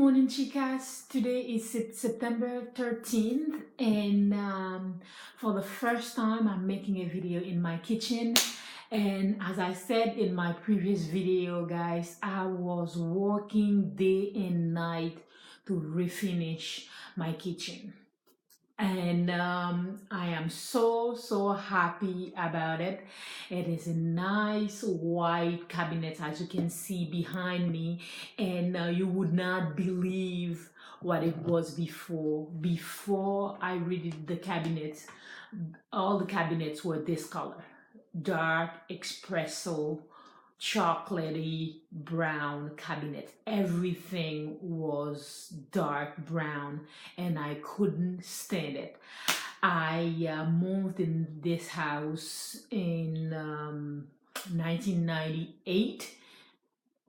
morning, chicas. Today is September 13th, and for the first time, I'm making a video in my kitchen. And as I said in my previous video, guys, I was working day and night to refinish my kitchen. And I am so happy about it. It is a nice white cabinet, as you can see behind me, and you would not believe what it was before I redid the cabinets. All the cabinets were this color: dark espresso, chocolatey brown cabinet. Everything was dark brown, and I couldn't stand it. I moved in this house in 1998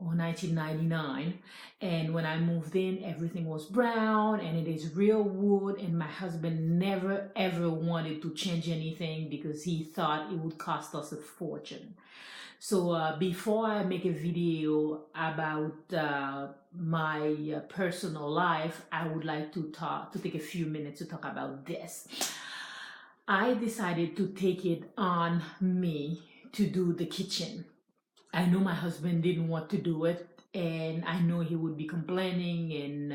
or 1999, and when I moved in, everything was brown, and it is real wood, and my husband never ever wanted to change anything because he thought it would cost us a fortune. So before I make a video about my personal life, I would like to take a few minutes to talk about this. I decided to take it on me to do the kitchen. I know my husband didn't want to do it, and I know he would be complaining and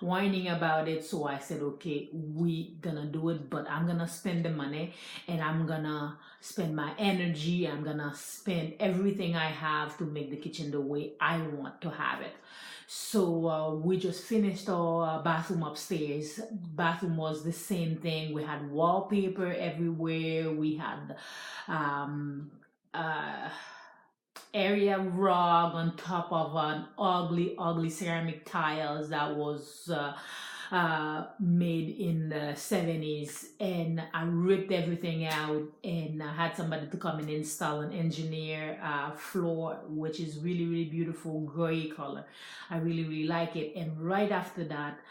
whining about it. So I said, okay, we gonna do it, but I'm gonna spend the money, and I'm gonna spend my energy. I'm gonna spend everything I have to make the kitchen the way I want to have it. So we just finished our bathroom upstairs. Bathroom was the same thing. We had wallpaper everywhere. We had area rug on top of an ugly ceramic tiles that was made in the 70s, and I ripped everything out, and I had somebody to come and install an engineer floor, which is really beautiful gray color. I really like it. And right after that,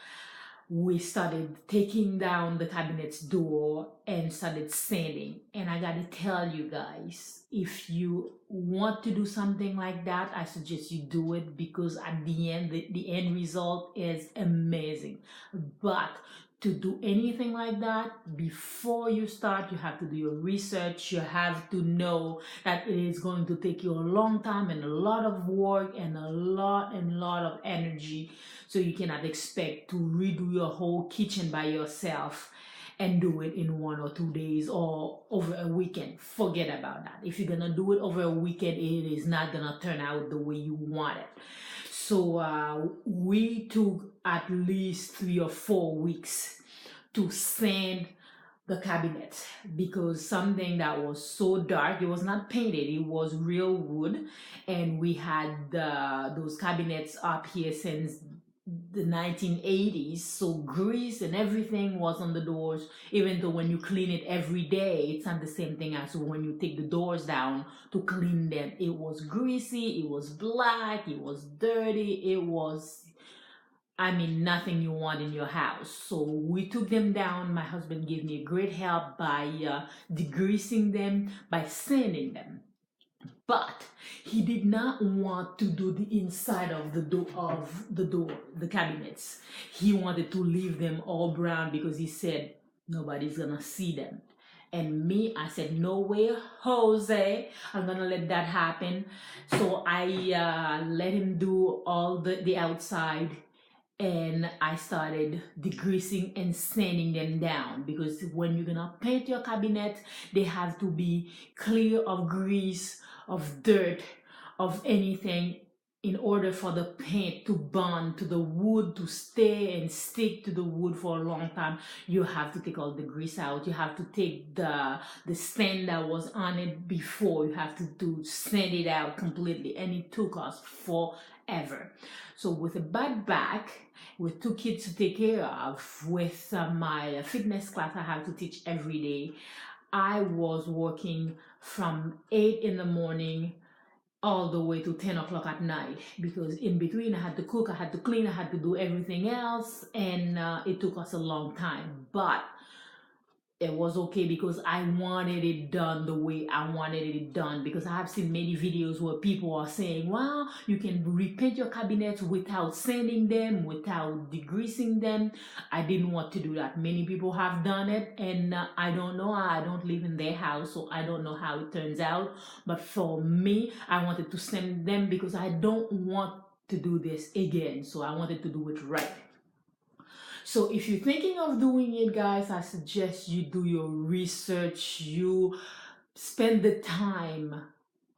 we started taking down the cabinet's door and started sanding. And I gotta tell you guys, if you want to do something like that, I suggest you do it, because at the end, the end result is amazing. But to do anything like that, before you start, you have to do your research. You have to know that it is going to take you a long time and a lot of work and a lot of energy. So you cannot expect to redo your whole kitchen by yourself and do it in 1 or 2 days or over a weekend. Forget about that. If you're gonna do it over a weekend, it is not gonna turn out the way you want it. So we took at least 3 or 4 weeks to sand the cabinet, because something that was so dark, it was not painted, it was real wood, and we had those cabinets up here since the 1980s, so grease and everything was on the doors. Even though when you clean it every day, it's not the same thing as when you take the doors down to clean them. It was greasy, it was black, it was dirty, it was, I mean, nothing you want in your house. So we took them down. My husband gave me a great help by degreasing them, by sanding them. But he did not want to do the inside of the door, the cabinets. He wanted to leave them all brown because he said nobody's gonna see them. And me, I said, no way, Jose, I'm gonna let that happen. So I let him do all the outside, and I started degreasing and sanding them down, because when you're gonna paint your cabinet, they have to be clear of grease, of dirt, of anything, in order for the paint to bond to the wood, to stay and stick to the wood for a long time. You have to take all the grease out. You have to take the sand that was on it before. You have to sand it out completely, and it took us forever. So with a bad back, with 2 kids to take care of, with my fitness class I have to teach every day, I was working from 8 in the morning all the way to 10 o'clock at night, because in between I had to cook, I had to clean, I had to do everything else, and it took us a long time. But it was okay because I wanted it done the way I wanted it done, because I have seen many videos where people are saying, wow, you can repaint your cabinets without sanding them, without degreasing them. I didn't want to do that. Many people have done it, and I don't know. I don't live in their house, so I don't know how it turns out. But for me, I wanted to sand them because I don't want to do this again. So I wanted to do it right. So if you're thinking of doing it, guys, I suggest you do your research. You spend the time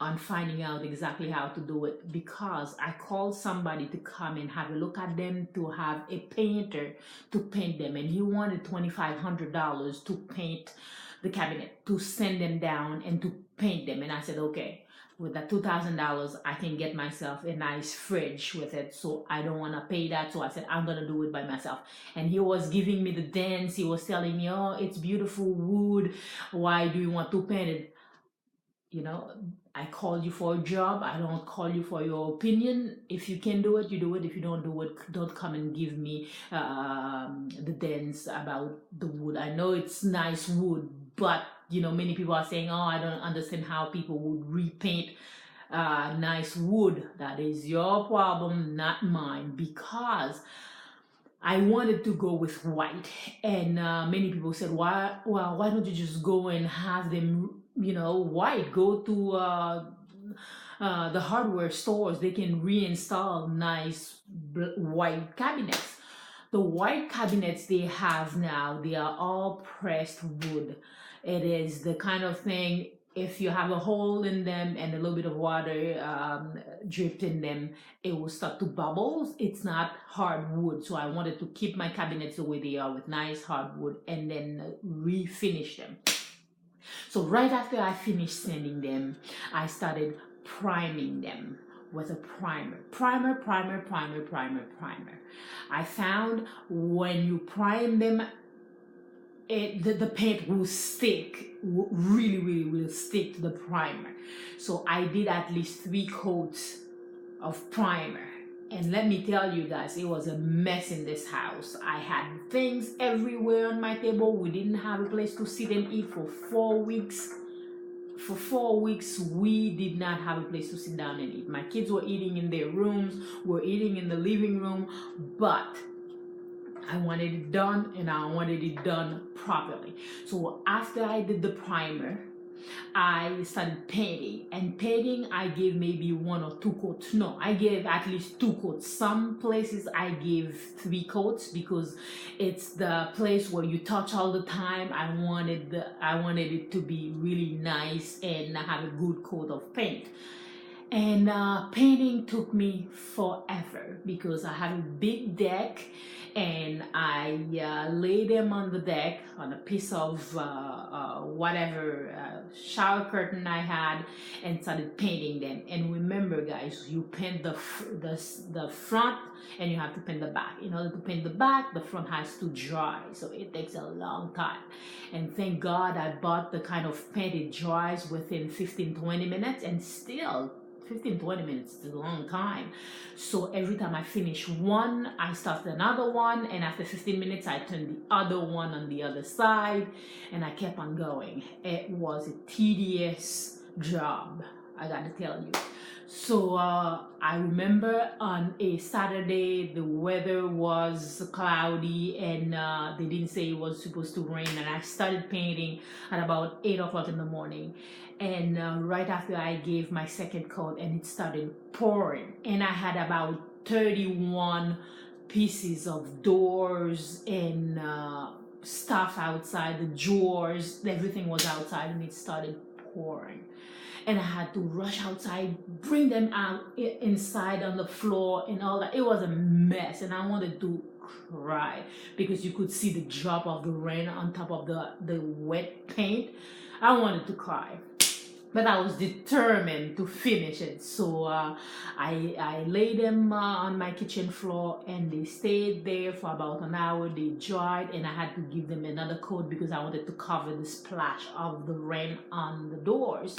on finding out exactly how to do it, because I called somebody to come and have a look at them, to have a painter to paint them, and he wanted $2,500 to paint the cabinet, to send them down and to paint them. And I said, okay, with that $2,000 I can get myself a nice fridge with it, so I don't want to pay that. So I said, I'm gonna do it by myself. And he was giving me the dance. He was telling me, oh, it's beautiful wood, why do you want to paint it? You know, I called you for a job. I don't call you for your opinion. If you can do it, you do it. If you don't do it, don't come and give me the dance about the wood. I know it's nice wood, but you know, many people are saying, oh, I don't understand how people would repaint nice wood. That is your problem, not mine, because I wanted to go with white, and many people said, "Why? Well, why don't you just go and have them, you know, white? Go to the hardware stores. They can reinstall nice white cabinets." The white cabinets they have now, they are all pressed wood. It is the kind of thing, if you have a hole in them and a little bit of water dripped in them, it will start to bubble. It's not hardwood. So I wanted to keep my cabinets the way they are, with nice hardwood, and then refinish them. So right after I finished sanding them, I started priming them with a primer. Primer. I found when you prime them, the paint will stick, really will stick to the primer. So I did at least 3 coats of primer. And let me tell you guys, it was a mess in this house. I had things everywhere on my table. We didn't have a place to sit and eat for 4 weeks. For 4 weeks, we did not have a place to sit down and eat. My kids were eating in their rooms, were eating in the living room, but I wanted it done, and I wanted it done properly. So after I did the primer, I started painting. And painting, I gave maybe 1 or 2 coats. No, I gave at least 2 coats. Some places I gave 3 coats because it's the place where you touch all the time. I wanted it to be really nice and have a good coat of paint. And painting took me forever because I have a big deck, and I lay them on the deck on a piece of whatever shower curtain I had, and started painting them. And remember, guys, you paint the front, and you have to paint the back. In order to paint the back, the front has to dry, so it takes a long time. And thank God I bought the kind of paint it dries within 15-20 minutes, and still 15-20 minutes is a long time. So every time I finish one, I start another one, and after 15 minutes I turn the other one on the other side, and I kept on going. It was a tedious job, I gotta tell you. So I remember on a Saturday the weather was cloudy, and they didn't say it was supposed to rain, and I started painting at about 8 o'clock in the morning. And right after I gave my second coat, and it started pouring, and I had about 31 pieces of doors and stuff outside, the drawers, everything was outside, and it started pouring. And I had to rush outside, bring them out inside on the floor and all that. It was a mess, and I wanted to cry because you could see the drop of the rain on top of the wet paint. I wanted to cry, but I was determined to finish it. So I laid them on my kitchen floor, and they stayed there for about an hour. They dried, and I had to give them another coat because I wanted to cover the splash of the rain on the doors.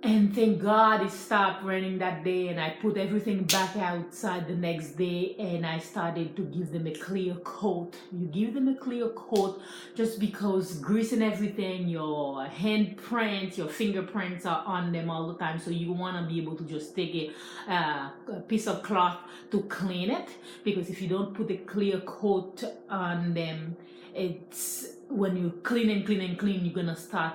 And thank God it stopped raining that day, and I put everything back outside the next day, and I started to give them a clear coat. You give them a clear coat just because grease and everything, your handprints, your fingerprints are on them all the time. So you want to be able to just take a piece of cloth to clean it, because if you don't put a clear coat on them, it's when you clean and clean and clean, you're gonna start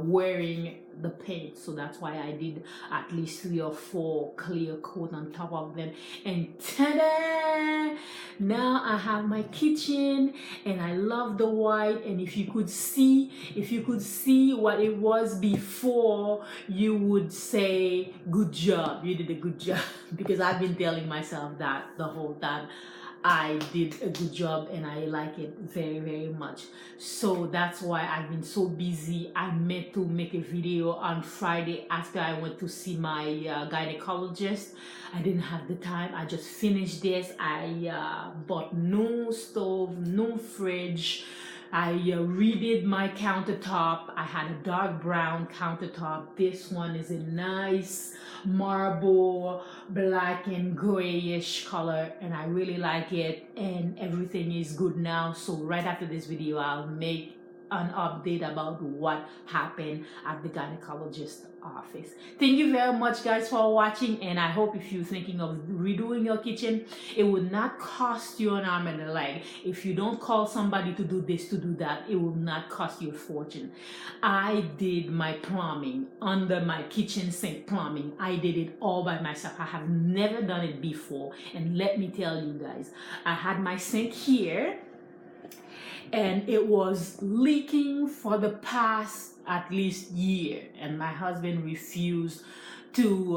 wearing the paint. So that's why I did at least 3 or 4 clear coat on top of them, and ta-da! Now I have my kitchen, and I love the white. And if you could see what it was before, you would say good job, you did a good job. Because I've been telling myself that the whole time. I did a good job, and I like it very, very much. So that's why I've been so busy. I meant to make a video on Friday after I went to see my gynecologist. I didn't have the time. I just finished this. I bought new stove, new fridge. I redid my countertop. I had a dark brown countertop. This one is a nice marble black and grayish color, and I really like it, and everything is good now. So right after this video, I'll make an update about what happened at the gynecologist office. Thank you very much, guys, for watching, and I hope if you're thinking of redoing your kitchen, it would not cost you an arm and a leg. If you don't call somebody to do this, to do that, it will not cost you a fortune. I did my plumbing under my kitchen sink plumbing. I did it all by myself. I have never done it before, and let me tell you guys, I had my sink here, and it was leaking for the past at least year, and my husband refused to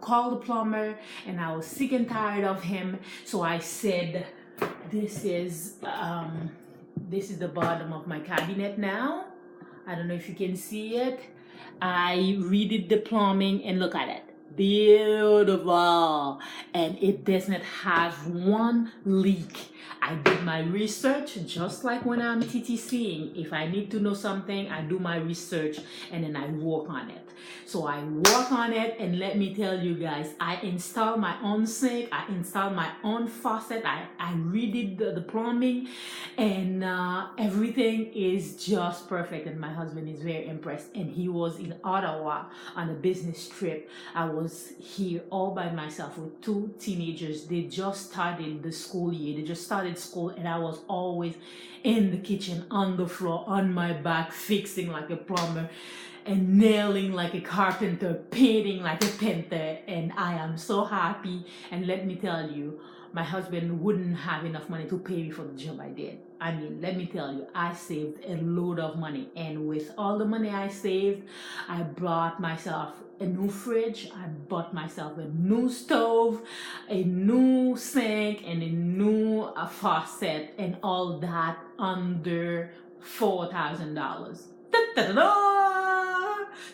call the plumber, and I was sick and tired of him. So I said, this is the bottom of my cabinet now. I don't know if you can see it. I redid the plumbing, and look at it. Beautiful, and it doesn't have one leak. I did my research, just like when I'm TTCing. If I need to know something, I do my research, and then I work on it. So I work on it, and let me tell you guys, I installed my own sink, I installed my own faucet, I redid the plumbing, and everything is just perfect, and my husband is very impressed. And he was in Ottawa on a business trip. I was here all by myself with 2 teenagers. They just started the school year, they just started school, and I was always in the kitchen, on the floor, on my back, fixing like a plumber, and nailing like a carpenter, painting like a painter, and I am so happy. And let me tell you, my husband wouldn't have enough money to pay me for the job I did. I mean, let me tell you, I saved a load of money, and with all the money I saved, I bought myself a new fridge, I bought myself a new stove, a new sink, and a new faucet, and all that under $4,000.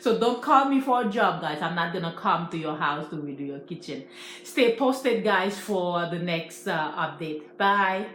So don't call me for a job, guys. I'm not gonna come to your house to redo your kitchen. Stay posted, guys, for the next update. Bye.